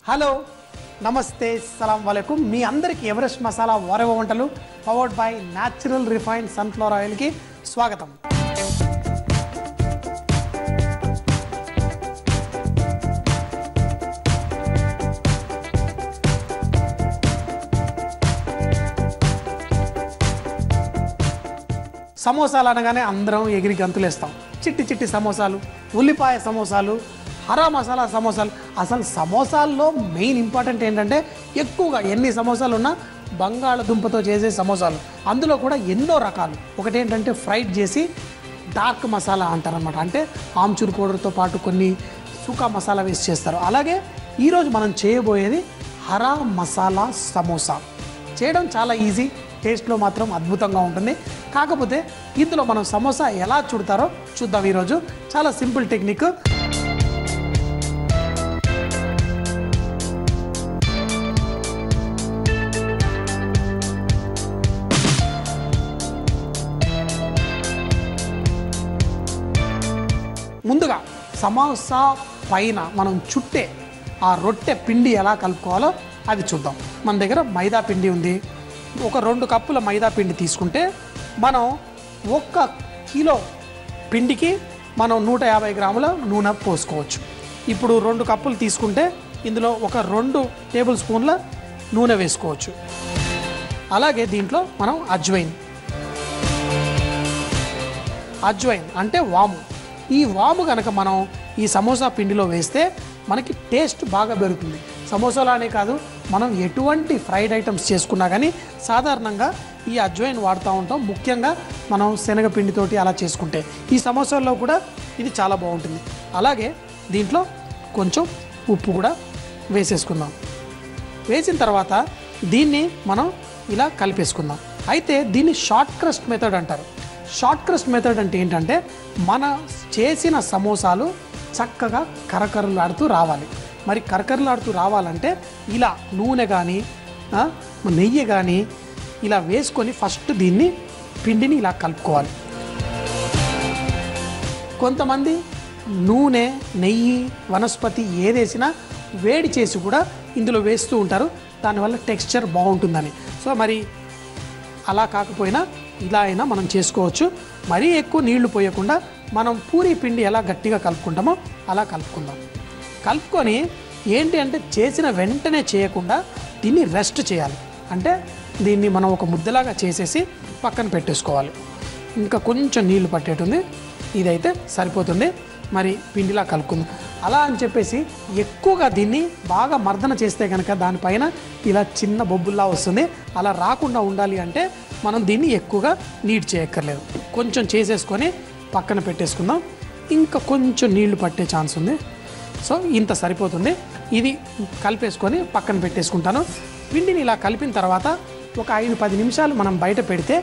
Hello నమస్తే సలాం వాలేకుమ్ మీ అందరికీ Everest masala వారవ వంటలు powered by natural refined sunflower ఆయిల్కి స్వాగతం. సమోసాలు అనగానే అందరం ఎగిరి గంతులేస్తాం. చిట్టి చిట్టి సమోసాలు, ఉల్లిపాయ సమోసాలు, హరా మసాలా సమోసాలు. అసలు సమోసాల్లో మెయిన్ ఇంపార్టెంట్ ఏంటంటే ఎక్కువగా ఎన్ని సమోసాలు ఉన్నా బంగాళదుంపతో చేసే సమోసాలు, అందులో కూడా ఎన్నో రకాలు. ఒకటేంటంటే ఫ్రైడ్ చేసి డార్క్ మసాలా అంటారనమాట, అంటే ఆమ్చూర్ పౌడర్తో పాటు కొన్ని సుకా మసాలా వేసి చేస్తారు. అలాగే ఈరోజు మనం చేయబోయేది హరా మసాలా సమోసా. చేయడం చాలా ఈజీ, టేస్ట్లో మాత్రం అద్భుతంగా ఉంటుంది. కాకపోతే ఇందులో మనం సమోసా ఎలా చుడతారో చూద్దాం. ఈరోజు చాలా సింపుల్ టెక్నిక్. ముందుగా సమోసా పైన మనం చుట్టే ఆ రొట్టె పిండి ఎలా కలుపుకోవాలో అది చూద్దాం. మన దగ్గర మైదా పిండి ఉంది. ఒక 2 కప్పుల మైదా పిండి తీసుకుంటే మనం 1 కిలో పిండికి మనం 150 గ్రాముల నూనె పోసుకోవచ్చు. ఇప్పుడు 2 కప్పులు తీసుకుంటే ఇందులో ఒక 2 టేబుల్ స్పూన్ల నూనె వేసుకోవచ్చు. అలాగే దీంట్లో మనం అజ్వైన్ అంటే వాము. ఈ వాము కనుక మనం ఈ సమోసా పిండిలో వేస్తే మనకి టేస్ట్ బాగా పెరుగుతుంది. సమోసాలానే కాదు, మనం ఎటువంటి ఫ్రైడ్ ఐటమ్స్ చేసుకున్నా కానీ సాధారణంగా ఈ అజ్వైన్ వాడుతూ ఉంటాం. ముఖ్యంగా మనం శనగపిండితోటి అలా చేసుకుంటే ఈ సమోసాల్లో కూడా ఇది చాలా బాగుంటుంది. అలాగే దీంట్లో కొంచెం ఉప్పు కూడా వేసేసుకుందాం. వేసిన తర్వాత దీన్ని మనం ఇలా కలిపేసుకుందాం. అయితే దీన్ని షార్ట్ క్రస్ట్ మెథడ్ అంటారు. షార్ట్ క్రస్ట్ మెథడ్ అంటే ఏంటంటే మన చేసిన సమోసాలు చక్కగా కరకరలాడుతూ రావాలి. మరి కరకరలాడుతూ రావాలంటే ఇలా నూనె కానీ నెయ్యి కానీ ఇలా వేసుకొని ఫస్ట్ దీన్ని పిండిని ఇలా కలుపుకోవాలి. కొంతమంది నూనె, నెయ్యి, వనస్పతి ఏదేసినా వేడి చేసి కూడా ఇందులో వేస్తూ ఉంటారు, దానివల్ల టెక్స్చర్ బాగుంటుందని. సో మరి అలా కాకపోయినా ఇలా అయినా మనం చేసుకోవచ్చు. మరీ ఎక్కువ నీళ్లు పోయకుండా మనం పూరీ పిండి ఎలా గట్టిగా కలుపుకుంటామో అలా కలుపుకుందాం. కలుపుకొని ఏంటి అంటే చేసిన వెంటనే చేయకుండా దీన్ని రెస్ట్ చేయాలి. అంటే దీన్ని మనం ఒక ముద్దలాగా చేసేసి పక్కన పెట్టేసుకోవాలి. ఇంకా కొంచెం నీళ్లు పట్టేటుంది, ఇదైతే సరిపోతుంది. మరి పిండిలా కలుపుకుందాం. అలా అని చెప్పేసి ఎక్కువగా దీన్ని బాగా మర్దన చేస్తే కనుక దానిపైన ఇలా చిన్న బొబ్బుల్లా వస్తుంది. అలా రాకుండా ఉండాలి అంటే మనం దీన్ని ఎక్కువగా నీట్ చేయక్కర్లేదు. కొంచెం చేసేసుకొని పక్కన పెట్టేసుకుందాం. ఇంకా కొంచెం నీళ్లు పట్టే ఛాన్స్ ఉంది. సో ఇంత సరిపోతుంది. ఇది కలిపేసుకొని పక్కన పెట్టేసుకుంటాను. పిండిని ఇలా కలిపిన తర్వాత ఒక 5-10 నిమిషాలు మనం బయట పెడితే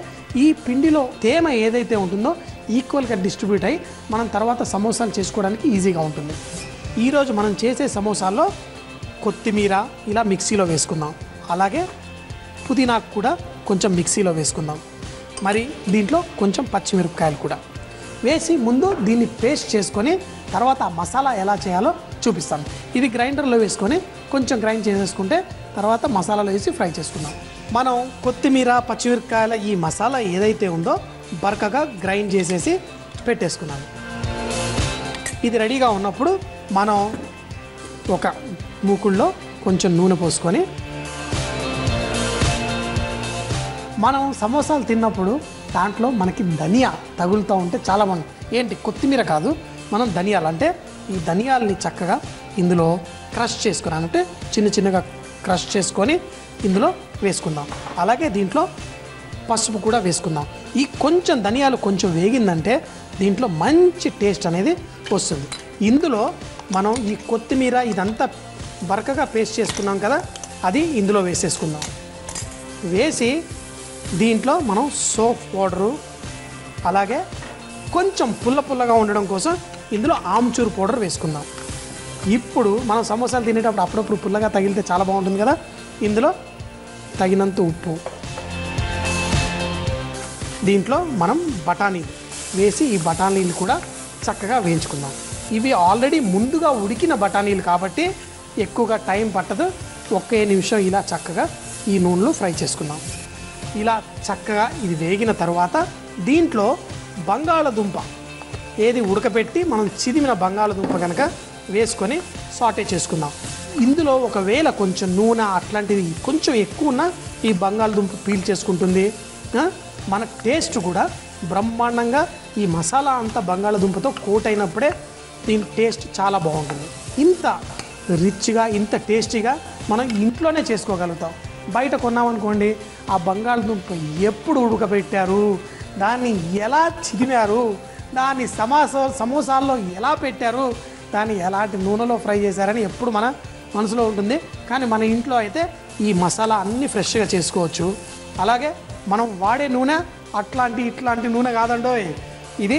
ఈ పిండిలో తేమ ఏదైతే ఉంటుందో ఈక్వల్గా డిస్ట్రిబ్యూట్ అయ్యి మనం తర్వాత సమోసాలు చేసుకోవడానికి ఈజీగా ఉంటుంది. ఈరోజు మనం చేసే సమోసాల్లో కొత్తిమీర ఇలా మిక్సీలో వేసుకుందాం. అలాగే పుదీనాకు కూడా కొంచెం మిక్సీలో వేసుకుందాం. మరి దీంట్లో కొంచెం పచ్చిమిరపకాయలు కూడా వేసి ముందు దీన్ని పేస్ట్ చేసుకొని తర్వాత ఆ మసాలా ఎలా చేయాలో చూపిస్తాను. ఇది గ్రైండర్లో వేసుకొని కొంచెం గ్రైండ్ చేసేసుకుంటే తర్వాత మసాలాలో వేసి ఫ్రై చేసుకుందాం. మనం కొత్తిమీర, పచ్చిమిరపకాయల ఈ మసాలా ఏదైతే ఉందో బరకగా గ్రైండ్ చేసేసి పెట్టేసుకున్నాను. ఇది రెడీగా ఉన్నప్పుడు మనం ఒక మూకుల్లో కొంచెం నూనె పోసుకొని మనం సమోసాలు తిన్నప్పుడు దాంట్లో మనకి ధనియా తగులుతూ ఉంటే చాలా బాగుంది. ఏంటి కొత్తిమీర కాదు, మనం ధనియాలు అంటే ఈ ధనియాలని చక్కగా ఇందులో క్రష్ చేసుకున్నాను. అంటే చిన్న చిన్నగా క్రష్ చేసుకొని ఇందులో వేసుకుందాం. అలాగే దీంట్లో పసుపు కూడా వేసుకుందాం. ఈ కొంచెం ధనియాలు కొంచెం వేగిందంటే దీంట్లో మంచి టేస్ట్ అనేది వస్తుంది. ఇందులో మనం ఈ కొత్తిమీర ఇదంతా బరకగా పేస్ట్ చేసుకున్నాం కదా, అది ఇందులో వేసేసుకుందాం. వేసి దీంట్లో మనం సోప్ పౌడరు, అలాగే కొంచెం పుల్లగా ఉండడం కోసం ఇందులో ఆమ్చూర్ పౌడర్ వేసుకుందాం. ఇప్పుడు మనం సమోసాలు తినేటప్పుడు అప్పుడప్పుడు పుల్లగా తగిలితే చాలా బాగుంటుంది కదా. ఇందులో తగినంత ఉప్పు, దీంట్లో మనం బఠానీ వేసి ఈ బఠానీలు కూడా చక్కగా వేయించుకుందాం. ఇవి ఆల్రెడీ ముందుగా ఉడికిన బఠానీలు కాబట్టి ఎక్కువగా టైం పట్టదు. ఒకే నిమిషం ఇలా చక్కగా ఈ నూనెలో ఫ్రై చేసుకుందాం. ఇలా చక్కగా ఇది వేగిన తర్వాత దీంట్లో బంగాళదుంప ఏది ఉడకబెట్టి మనం చిదిమిన బంగాళదుంప కనుక వేసుకొని సాటే చేసుకుందాం. ఇందులో ఒకవేళ కొంచెం నూనె అట్లాంటిది కొంచెం ఎక్కువ ఉన్న ఈ బంగాళదుంప పీల్ చేసుకుంటుంది. మన టేస్ట్ కూడా బ్రహ్మాండంగా ఈ మసాలా అంతా బంగాళదుంపతో కోట్ అయినప్పుడే దీని టేస్ట్ చాలా బాగుంటుంది. ఇంత రిచ్గా ఇంత టేస్టీగా మనం ఇంట్లోనే చేసుకోగలుగుతాం. బయట కొన్నామనుకోండి ఆ బంగాళదుంప ఎప్పుడు ఉడకబెట్టారు, దాన్ని ఎలా చిదిమారు, దాన్ని సమోసాల్లో ఎలా పెట్టారు, దాన్ని ఎలాంటి నూనెలో ఫ్రై చేశారని ఎప్పుడు మన మనసులో ఉంటుంది. కానీ మన ఇంట్లో అయితే ఈ మసాలా అన్నీ ఫ్రెష్గా చేసుకోవచ్చు. అలాగే మనం వాడే నూనె ఇట్లాంటి నూనె కాదండోయ్, ఇది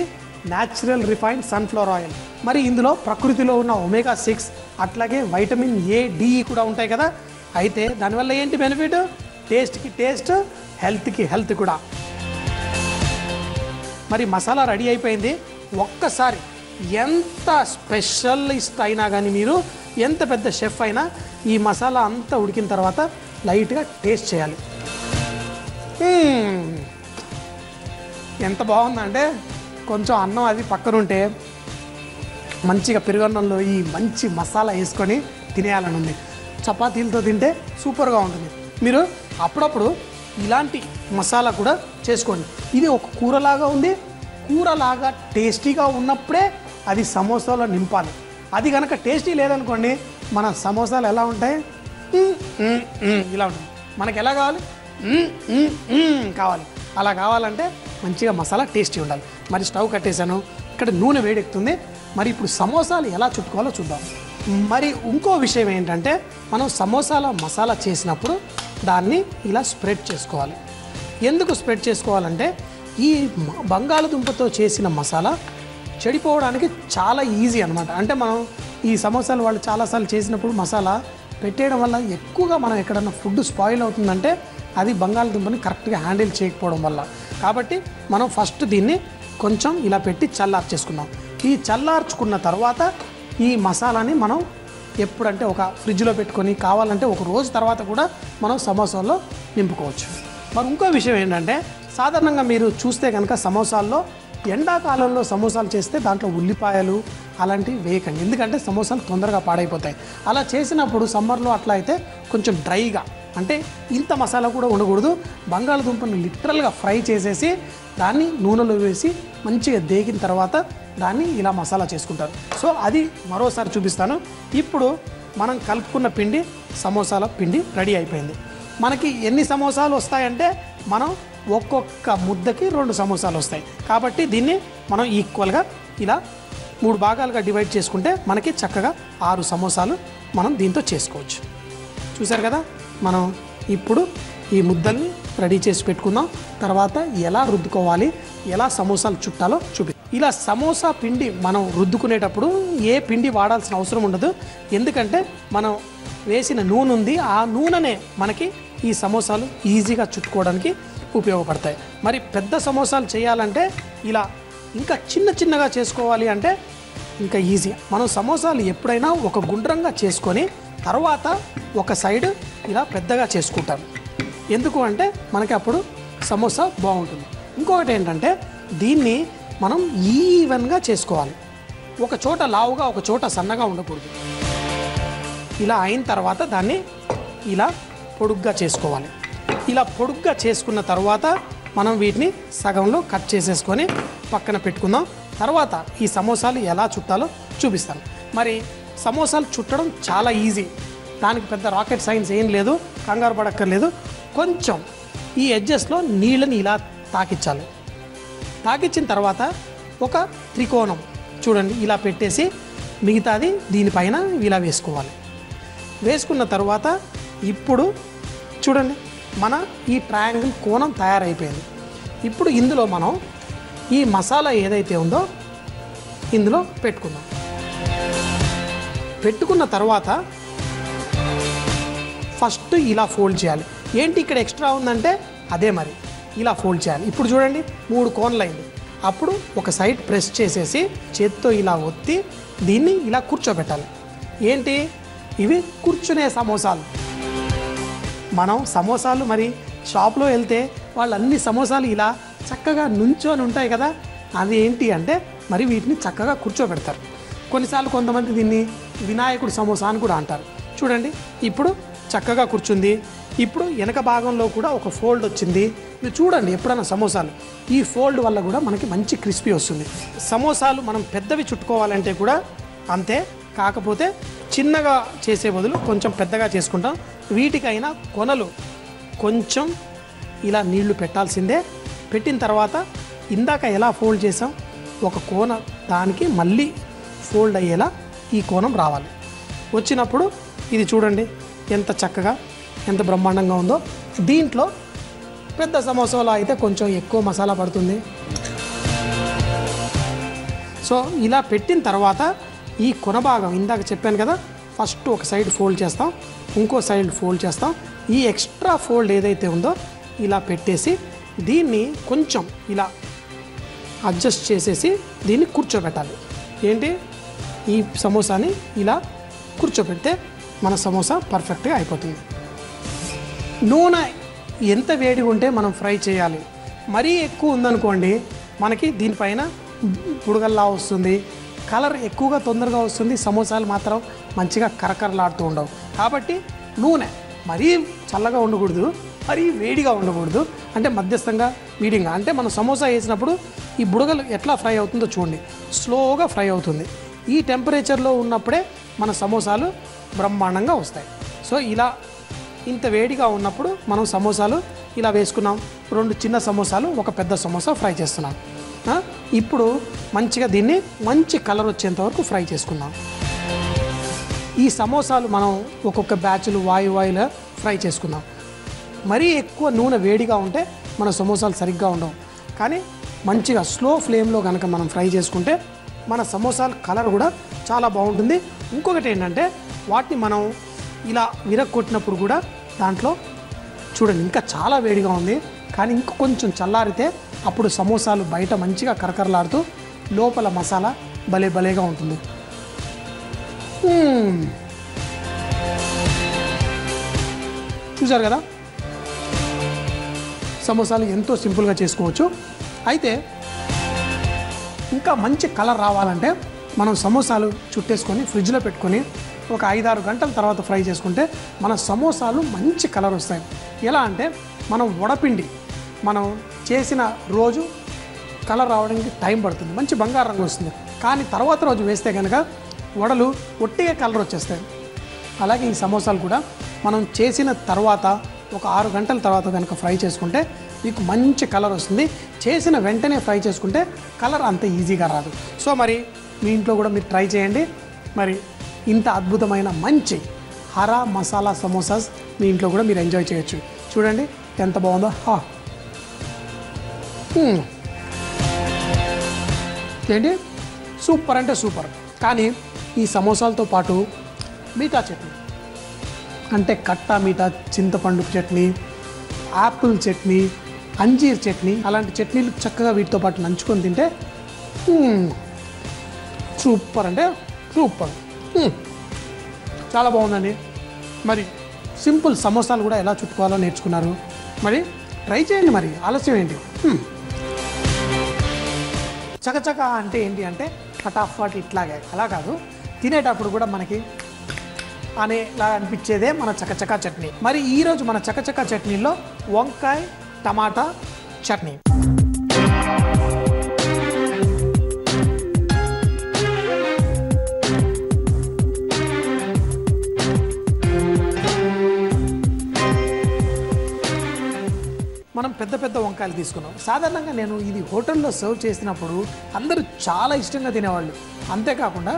న్యాచురల్ రిఫైన్డ్ సన్ఫ్లవర్ ఆయిల్. మరి ఇందులో ప్రకృతిలో ఉన్న ఒమేగా 6 అట్లాగే వైటమిన్ ఏ, డి కూడా ఉంటాయి కదా. అయితే దానివల్ల ఏంటి బెనిఫిట్? టేస్ట్కి టేస్ట్, హెల్త్కి హెల్త్ కూడా. మరి మసాలా రెడీ అయిపోయింది. ఒక్కసారి ఎంత స్పెషలిస్ట్ అయినా కానీ మీరు ఎంత పెద్ద షెఫ్ అయినా ఈ మసాలా అంతా ఉడికిన తర్వాత లైట్గా టేస్ట్ చేయాలి. ఎంత బాగుందంటే కొంచెం అన్నం అది పక్కనుంటే మంచిగా పెరుగన్నంలో ఈ మంచి మసాలా వేసుకొని తినేయాలని ఉంది. చపాతీలతో తింటే సూపర్గా ఉంటుంది. మీరు అప్పుడప్పుడు ఇలాంటి మసాలా కూడా చేసుకోండి. ఇది ఒక కూరలాగా ఉంది. కూరలాగా టేస్టీగా ఉన్నప్పుడే అది సమోసాలో నింపాలి. అది కనుక టేస్టీ లేదనుకోండి మన సమోసాలు ఎలా ఉంటాయి? ఇలా ఉంటుంది. మనకి ఎలా కావాలి? కావాలి. అలా కావాలంటే మంచిగా మసాలా టేస్టీ ఉండాలి. మరి స్టవ్ కట్టేశాను, ఇక్కడ నూనె వేడెక్కుతుంది. మరి ఇప్పుడు సమోసాలు ఎలా చుట్టుకోవాలో చూద్దాం. మరి ఇంకో విషయం ఏంటంటే మనం సమోసాల మసాలా చేసినప్పుడు దాన్ని ఇలా స్ప్రెడ్ చేసుకోవాలి. ఎందుకు స్ప్రెడ్ చేసుకోవాలంటే ఈ బంగాళదుంపతో చేసిన మసాలా చెడిపోవడానికి చాలా ఈజీ అనమాట. అంటే మనం ఈ సమోసాలు వాళ్ళు చాలాసార్లు చేసినప్పుడు మసాలా పెట్టేయడం వల్ల ఎక్కువగా మనం ఎక్కడన్నా ఫుడ్ స్పాయిల్ అవుతుందంటే అది బంగాళదుంపని కరెక్ట్గా హ్యాండిల్ చేయకపోవడం వల్ల. కాబట్టి మనం ఫస్ట్ దీన్ని కొంచెం ఇలా పెట్టి చల్లార్చేసుకుందాం. ఈ చల్లార్చుకున్న తర్వాత ఈ మసాలాని మనం ఎప్పుడంటే ఒక ఫ్రిడ్జ్లో పెట్టుకొని కావాలంటే ఒక రోజు తర్వాత కూడా మనం సమోసాల్లో నింపుకోవచ్చు. మరి ఇంకో విషయం ఏంటంటే సాధారణంగా మీరు చూస్తే కనుక సమోసాల్లో ఎండాకాలంలో సమోసాలు చేస్తే దాంట్లో ఉల్లిపాయలు అలాంటివి వేయకండి. ఎందుకంటే సమోసాలు తొందరగా పాడైపోతాయి. అలా చేసినప్పుడు సమ్మర్లో అట్లా అయితే కొంచెం డ్రైగా, అంటే ఇంత మసాలా కూడా ఉండకూడదు. బంగాళదుంపను లిటరల్గా ఫ్రై చేసేసి దాన్ని నూనెలో వేసి మంచిగా దేగిన తర్వాత దాన్ని ఇలా మసాలా చేసుకుంటారు. సో అది మరోసారి చూపిస్తాను. ఇప్పుడు మనం కలుపుకున్న పిండి, సమోసాల పిండి రెడీ అయిపోయింది. మనకి ఎన్ని సమోసాలు వస్తాయంటే మనం ఒక్కొక్క ముద్దకి 2 సమోసాలు వస్తాయి. కాబట్టి దీన్ని మనం ఈక్వల్గా ఇలా 3 భాగాలుగా డివైడ్ చేసుకుంటే మనకి చక్కగా 6 సమోసాలు మనం దీంతో చేసుకోవచ్చు. చూసారు కదా, మనం ఇప్పుడు ఈ ముద్దల్ని రెడీ చేసి పెట్టుకుందాం. తర్వాత ఎలా రుద్దుకోవాలి, ఎలా సమోసాలు చుట్టాలో ఇలా సమోసా పిండి మనం రుద్దుకునేటప్పుడు ఏ పిండి వాడాల్సిన అవసరం ఉండదు. ఎందుకంటే మనం వేసిన నూనె ఉంది, ఆ నూనెనే మనకి ఈ సమోసాలు ఈజీగా చుట్టుకోవడానికి ఉపయోగపడతాయి. మరి పెద్ద సమోసాలు చేయాలంటే ఇలా ఇంకా చిన్నగా చేసుకోవాలి అంటే ఇంకా ఈజీ. మనం సమోసాలు ఎప్పుడైనా ఒక గుండ్రంగా చేసుకొని తర్వాత ఒక సైడ్ ఇలా పెద్దగా చేసుకుంటాం. ఎందుకు అంటే మనకి అప్పుడు సమోసా బాగుంటుంది. ఇంకొకటి ఏంటంటే దీన్ని మనం ఈవెన్గా చేసుకోవాలి. ఒక చోట లావుగా ఒక చోట సన్నగా ఉండకూడదు. ఇలా అయిన తర్వాత దాన్ని ఇలా పొడుగ్గా చేసుకోవాలి. ఇలా పొడుగ్గా చేసుకున్న తర్వాత మనం వీటిని సగంలో కట్ చేసేసుకొని పక్కన పెట్టుకుందాం. తర్వాత ఈ సమోసాలు ఎలా చుట్టాలో చూపిస్తాను. మరి సమోసాలు చుట్టడం చాలా ఈజీ, దానికి పెద్ద రాకెట్ సైన్స్ ఏం లేదు, కంగారు పడక్కర్లేదు. కొంచెం ఈ ఎడ్జెస్లో నీళ్ళని ఇలా తాకించాలి. తాకించిన తర్వాత ఒక త్రికోణం చూడండి ఇలా పెట్టేసి మిగతాది దీనిపైన ఇలా వేసుకోవాలి. వేసుకున్న తర్వాత ఇప్పుడు చూడండి మన ఈ ట్రయాంగిల్ కోణం తయారైపోయింది. ఇప్పుడు ఇందులో మనం ఈ మసాలా ఏదైతే ఉందో ఇందులో పెట్టుకుందాం. పెట్టుకున్న తర్వాత ఫస్ట్ ఇలా ఫోల్డ్ చేయాలి. ఏంటి ఇక్కడ ఎక్స్ట్రా ఉందంటే అదే మరి ఇలా ఫోల్డ్ చేయాలి. ఇప్పుడు చూడండి 3 కోన్లు అయింది. అప్పుడు ఒక సైడ్ ప్రెస్ చేసేసి చేత్తో ఇలా ఒత్తి దీన్ని ఇలా కూర్చోబెట్టాలి. ఏంటి ఇవి కూర్చునే సమోసాలు. మనం సమోసాలు మరి షాప్లో వెళ్తే వాళ్ళు అన్ని సమోసాలు ఇలా చక్కగా నుంచొని ఉంటాయి కదా, అది ఏంటి అంటే మరి వీటిని చక్కగా కూర్చోబెడతారు. కొన్నిసార్లు కొంతమంది దీన్ని వినాయకుడు సమోసా అని కూడా అంటారు. చూడండి, ఇప్పుడు చక్కగా కూర్చుంది. ఇప్పుడు వెనక భాగంలో కూడా ఒక ఫోల్డ్ వచ్చింది. ఇది చూడండి, ఎప్పుడైనా సమోసాలు ఈ ఫోల్డ్ వల్ల కూడా మనకి మంచి క్రిస్పీ వస్తుంది. సమోసాలు మనం పెద్దవి చుట్టుకోవాలంటే కూడా అంతే, కాకపోతే చిన్నగా చేసే బదులు కొంచెం పెద్దగా చేసుకుంటాం. వీటికైనా కొనలు కొంచెం ఇలా నీళ్లు పెట్టాల్సిందే. పెట్టిన తర్వాత ఇందాక ఎలా ఫోల్డ్ చేసాం ఒక కోన, దానికి మళ్ళీ ఫోల్డ్ అయ్యేలా ఈ కోణం రావాలి. వచ్చినప్పుడు ఇది చూడండి ఎంత చక్కగా ఎంత బ్రహ్మాండంగా ఉందో. దీంట్లో పెద్ద సమోసాలో అయితే కొంచెం ఎక్కువ మసాలా పడుతుంది. సో ఇలా పెట్టిన తర్వాత ఈ కొన భాగం ఇందాక చెప్పాను కదా, ఫస్ట్ ఒక సైడ్ ఫోల్డ్ చేస్తాం, ఇంకో సైడ్ ఫోల్డ్ చేస్తాం. ఈ ఎక్స్ట్రా ఫోల్డ్ ఏదైతే ఉందో ఇలా పెట్టేసి దీన్ని కొంచెం ఇలా అడ్జస్ట్ చేసేసి దీన్ని కూర్చోబెట్టాలి. ఏంటి, ఈ సమోసాని ఇలా కూర్చోబెడితే మన సమోసా పర్ఫెక్ట్గా అయిపోతుంది. నూనె ఎంత వేడిగా ఉంటే మనం ఫ్రై చేయాలి. మరీ ఎక్కువ ఉందనుకోండి మనకి దీనిపైన బుడగల్లా వస్తుంది, కలర్ ఎక్కువగా తొందరగా వస్తుంది, సమోసాలు మాత్రం మంచిగా కరకరలాడుతూ ఉండవు. కాబట్టి నూనె మరీ చల్లగా ఉండకూడదు, మరీ వేడిగా ఉండకూడదు, అంటే మధ్యస్థంగా మీడియంగా. అంటే మనం సమోసా వేసినప్పుడు ఈ బుడగలు ఎట్లా ఫ్రై అవుతుందో చూడండి, స్లోగా ఫ్రై అవుతుంది. ఈ టెంపరేచర్లో ఉన్నప్పుడే మన సమోసాలు బ్రహ్మాండంగా వస్తాయి. సో ఇలా ఇంత వేడిగా ఉన్నప్పుడు మనం సమోసాలు ఇలా వేసుకున్నాం. 2 చిన్న సమోసాలు, ఒక పెద్ద సమోసా ఫ్రై చేస్తున్నాం. ఇప్పుడు మంచిగా దీన్ని మంచి కలర్ వచ్చేంత వరకు ఫ్రై చేసుకుందాం. ఈ సమోసాలు మనం ఒక్కొక్క బ్యాచ్లు వాయువాయులా ఫ్రై చేసుకుందాం. మరీ ఎక్కువ నూనె వేడిగా ఉంటే మన సమోసాలు సరిగ్గా ఉండవు. కానీ మంచిగా స్లో ఫ్లేమ్లో కనుక మనం ఫ్రై చేసుకుంటే మన సమోసాల కలర్ కూడా చాలా బాగుంటుంది. ఇంకొకటి ఏంటంటే వాటిని మనం ఇలా విరగొట్టినప్పుడు కూడా దాంట్లో చూడండి ఇంకా చాలా వేడిగా ఉంది, కానీ ఇంక కొంచెం చల్లారితే అప్పుడు సమోసాలు బయట మంచిగా కరకరలాడుతూ లోపల మసాలా భలే భలేగా ఉంటుంది. చూసారు కదా, సమోసాలు ఎంతో సింపుల్గా చేసుకోవచ్చు. అయితే ఇంకా మంచి కలర్ రావాలంటే మనం సమోసాలు చుట్టేసుకొని ఫ్రిడ్జ్లో పెట్టుకొని ఒక 5-6 గంటల తర్వాత ఫ్రై చేసుకుంటే మన సమోసాలు మంచి కలర్ వస్తాయి. ఎలా అంటే మనం వడపిండి మనం చేసిన రోజు కలర్ రావడానికి టైం పడుతుంది, మంచి బంగారు రంగు వస్తుంది. కానీ తర్వాత రోజు వేస్తే కనుక వడలు ఒట్టిగా కలర్ వచ్చేస్తాయి. అలాగే ఈ సమోసాలు కూడా మనం చేసిన తర్వాత ఒక 6 గంటల తర్వాత కనుక ఫ్రై చేసుకుంటే మీకు మంచి కలర్ వస్తుంది. చేసిన వెంటనే ఫ్రై చేసుకుంటే కలర్ అంత ఈజీగా రాదు. సో మరి మీ ఇంట్లో కూడా మీరు ట్రై చేయండి. మరి ఇంత అద్భుతమైన మంచి హరా మసాలా సమోసాస్ మీ ఇంట్లో కూడా మీరు ఎంజాయ్ చేయొచ్చు. చూడండి ఎంత బాగుందో. ఏంటి సూపర్ అంటే సూపర్. కానీ ఈ సమోసాలతో పాటు మీఠా చట్నీ అంటే కట్టా మీఠా, చింతపండు చట్నీ, యాపిల్ చట్నీ, అంజీర్ చట్నీ, అలాంటి చట్నీలు చక్కగా వీటితో పాటు నంచుకొని తింటే సూపర్ అంటే సూపర్. చాలా బాగుందండి. మరి సింపుల్ సమోసాలు కూడా ఎలా చుట్టుకోవాలో నేర్చుకున్నారు. మరి ట్రై చేయండి. మరి ఆలస్యం ఏంటి? చకచక అంటే ఏంటి అంటే ఫటాఫట్ ఇట్లాగే, అలా కాదు, తినేటప్పుడు కూడా మనకి అనేలా అనిపించేదే మన చకచకా చట్నీ. మరి ఈరోజు మన చకచకా చట్నీలో వంకాయ టమాటా చట్నీ. మనం పెద్ద పెద్ద వంకాయలు తీసుకున్నాం. సాధారణంగా నేను ఇది హోటల్లో సర్వ్ చేసినప్పుడు అందరూ చాలా ఇష్టంగా తినేవాళ్ళు. అంతేకాకుండా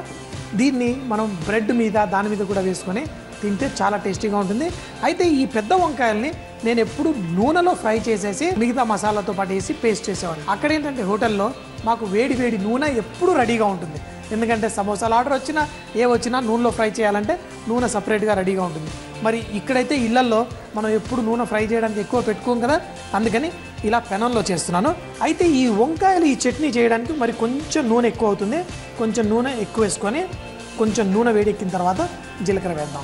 దీన్ని మనం బ్రెడ్ మీద దాని మీద కూడా వేసుకొని తింటే చాలా టేస్టీగా ఉంటుంది. అయితే ఈ పెద్ద వంకాయల్ని నేను ఎప్పుడు నూనెలో ఫ్రై చేసేసి మిగతా మసాలాతో పాటు వేసి పేస్ట్ చేసేవాడిని. అక్కడ ఏంటంటే హోటల్లో మాకు వేడి వేడి నూనె ఎప్పుడు రెడీగా ఉంటుంది. ఎందుకంటే సమోసాలు ఆర్డర్ వచ్చినా ఏ వచ్చినా నూనెలో ఫ్రై చేయాలంటే నూనె సపరేట్గా రెడీగా ఉంటుంది. మరి ఇక్కడైతే ఇళ్లల్లో మనం ఎప్పుడు నూనె ఫ్రై చేయడానికి ఎక్కువ పెట్టుకోం కదా, అందుకని ఇలా పెనంలో చేస్తున్నాను. అయితే ఈ వంకాయలు ఈ చట్నీ చేయడానికి మరి కొంచెం నూనె ఎక్కువ అవుతుంది. కొంచెం నూనె ఎక్కువ వేసుకొని కొంచెం నూనె వేడెక్కిన తర్వాత జీలకర్ర వేద్దాం.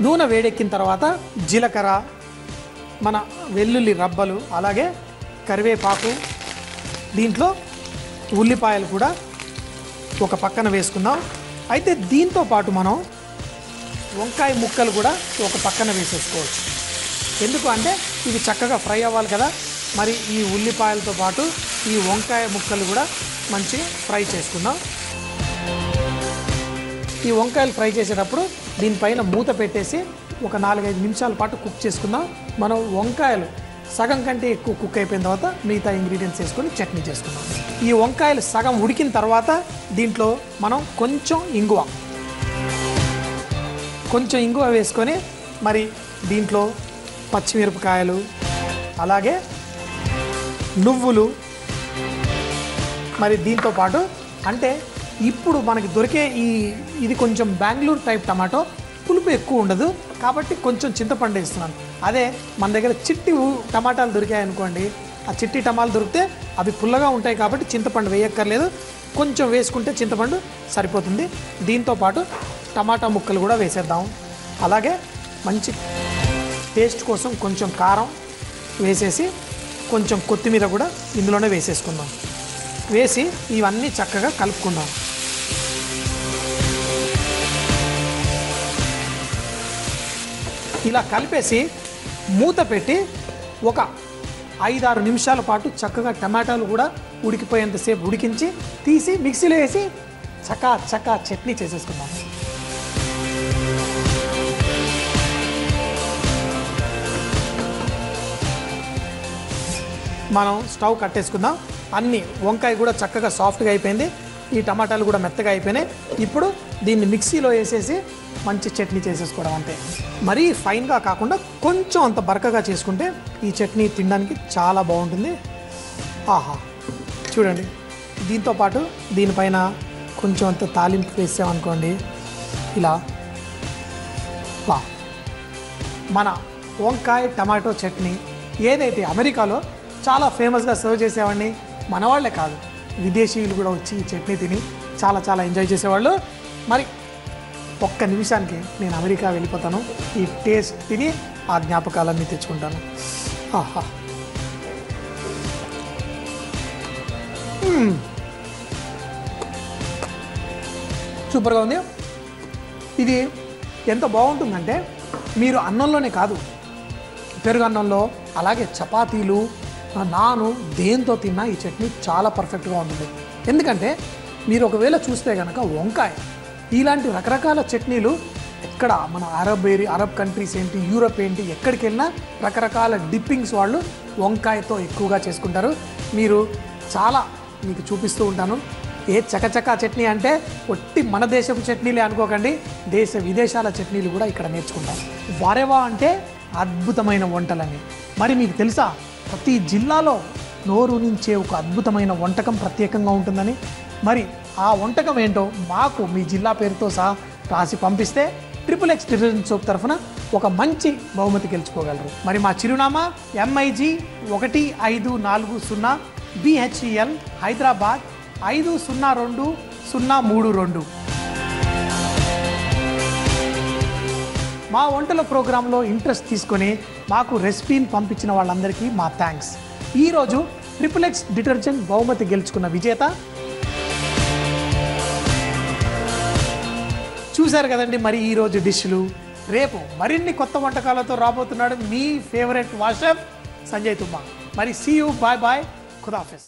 నూనె వేడెక్కిన తర్వాత జీలకర్ర, మన వెల్లుల్లి రబ్బలు, అలాగే కరివేపాకు, దీంట్లో ఉల్లిపాయలు కూడా ఒక పక్కన వేసుకుందాం. అయితే దీంతో పాటు మనం వంకాయ ముక్కలు కూడా ఒక పక్కన వేసేసుకోవచ్చు. ఎందుకు అంటే ఇవి చక్కగా ఫ్రై అవ్వాలి కదా. మరి ఈ ఉల్లిపాయలతో పాటు ఈ వంకాయ ముక్కలు కూడా మంచి ఫ్రై చేసుకుందాం. ఈ వంకాయలు ఫ్రై చేసేటప్పుడు దీనిపైన మూత పెట్టేసి ఒక 4-5 నిమిషాల పాటు కుక్ చేసుకుందాం. మనం వంకాయలు సగం కంటే ఎక్కువ కుక్ అయిపోయిన తర్వాత మిగతా ఇంగ్రీడియంట్స్ వేసుకొని చట్నీ చేసుకుందాం. ఈ వంకాయలు సగం ఉడికిన తర్వాత దీంట్లో మనం కొంచెం ఇంగువ వేసుకొని మరి దీంట్లో పచ్చిమిరపకాయలు, అలాగే నువ్వులు, మరి దీంతో పాటు అంటే ఇప్పుడు మనకి దొరికే ఇది కొంచెం బెంగళూరు టైప్ టమాటో, పులుపు ఎక్కువ ఉండదు కాబట్టి కొంచెం చింతపండు వేస్తున్నాను. అదే మన దగ్గర చిట్టి టమాటాలు దొరికాయనుకోండి, ఆ చిట్టి టమాటాలు దొరికితే అవి పుల్లగా ఉంటాయి కాబట్టి చింతపండు వేయక్కర్లేదు, కొంచెం వేసుకుంటే చింతపండు సరిపోతుంది. దీంతో పాటు టమాటా ముక్కలు కూడా వేసేద్దాం. అలాగే మంచి టేస్ట్ కోసం కొంచెం కారం వేసేసి కొంచెం కొత్తిమీర కూడా ఇందులోనే వేసేసుకుందాం. వేసి ఇవన్నీ చక్కగా కలుపుకుందాం. ఇలా కలిపేసి మూత పెట్టి ఒక 5-6 నిమిషాల పాటు చక్కగా టమాటాలు కూడా ఉడికిపోయేంతసేపు ఉడికించి తీసి మిక్సీలో వేసి చక్కా చట్నీ చేసేసుకుందాం. మనం స్టవ్ కట్టేసుకుందాం. అన్ని వంకాయ కూడా చక్కగా సాఫ్ట్గా అయిపోయింది, ఈ టమాటాలు కూడా మెత్తగా అయిపోయినాయి. ఇప్పుడు దీన్ని మిక్సీలో వేసేసి మంచి చట్నీ చేసేసుకోవడం అంతే. మరీ ఫైన్గా కాకుండా కొంచెం అంత బరకగా చేసుకుంటే ఈ చట్నీ తినడానికి చాలా బాగుంటుంది. ఆహా, చూడండి. దీంతో పాటు దీనిపైన కొంచెం అంత తాలింపు వేసామనుకోండి, ఇలా మన వంకాయ టమాటో చట్నీ ఏదైతే అమెరికాలో చాలా ఫేమస్గా సర్వ్ చేసేవాడిని, మన వాళ్ళే కాదు విదేశీయులు కూడా వచ్చి ఈ చట్నీ తిని చాలా ఎంజాయ్ చేసేవాళ్ళు. మరి ఒక్క నిమిషానికి నేను అమెరికా వెళ్ళిపోతాను, ఈ టేస్ట్ తిని ఆ జ్ఞాపకాలన్నీ తెచ్చుకుంటాను. ఆహా, సూపర్గా ఉంది. ఇది ఎంత బాగుంటుందంటే మీరు అన్నంలోనే కాదు, పెరుగు అన్నంలో, అలాగే చపాతీలు, నాను, దేంతో తిన్నా ఈ చట్నీ చాలా పర్ఫెక్ట్గా ఉంటుంది. ఎందుకంటే మీరు ఒకవేళ చూస్తే కనుక వంకాయ ఇలాంటి రకరకాల చట్నీలు ఎక్కడ మన అరబ్ కంట్రీస్ ఏంటి, యూరప్ ఏంటి, ఎక్కడికి వెళ్ళినా రకరకాల డిప్పింగ్స్ వాళ్ళు వంకాయతో ఎక్కువగా చేసుకుంటారు. మీరు చాలా మీకు చూపిస్తూ ఉంటాను. ఏ చకచకా చట్నీ అంటే ఒట్టి మన దేశపు చట్నీలే అనుకోకండి, దేశ విదేశాల చట్నీలు కూడా ఇక్కడ నేర్చుకుంటారు. వారేవా అంటే అద్భుతమైన వంటలని. మరి మీకు తెలుసా ప్రతి జిల్లాలో నోరు నుంచే ఒక అద్భుతమైన వంటకం ప్రత్యేకంగా ఉంటుందని. మరి ఆ వంటకం ఏంటో మాకు మీ జిల్లా పేరుతో సహా రాసి పంపిస్తే XXX డిటర్జెంట్ సోప్ తరఫున ఒక మంచి బహుమతి గెలుచుకోగలరు. మరి మా చిరునామా MIG 1540 BHEL హైదరాబాద్ 502032. మా వంటల ప్రోగ్రాంలో ఇంట్రెస్ట్ తీసుకొని మాకు రెసిపీని పంపించిన వాళ్ళందరికీ మా థ్యాంక్స్. ఈరోజు XXX డిటర్జెంట్ బహుమతి గెలుచుకున్న విజేత చూశారు కదండి. మరి ఈరోజు డిష్లు. రేపు మరిన్ని కొత్త వంటకాలతో రాబోతున్నాడు మీ ఫేవరెట్ వాషెఫ్ సంజయ్ తుమ్మా. మరి సీ యూ, బాయ్ బాయ్, ఖుదాఫిజ్.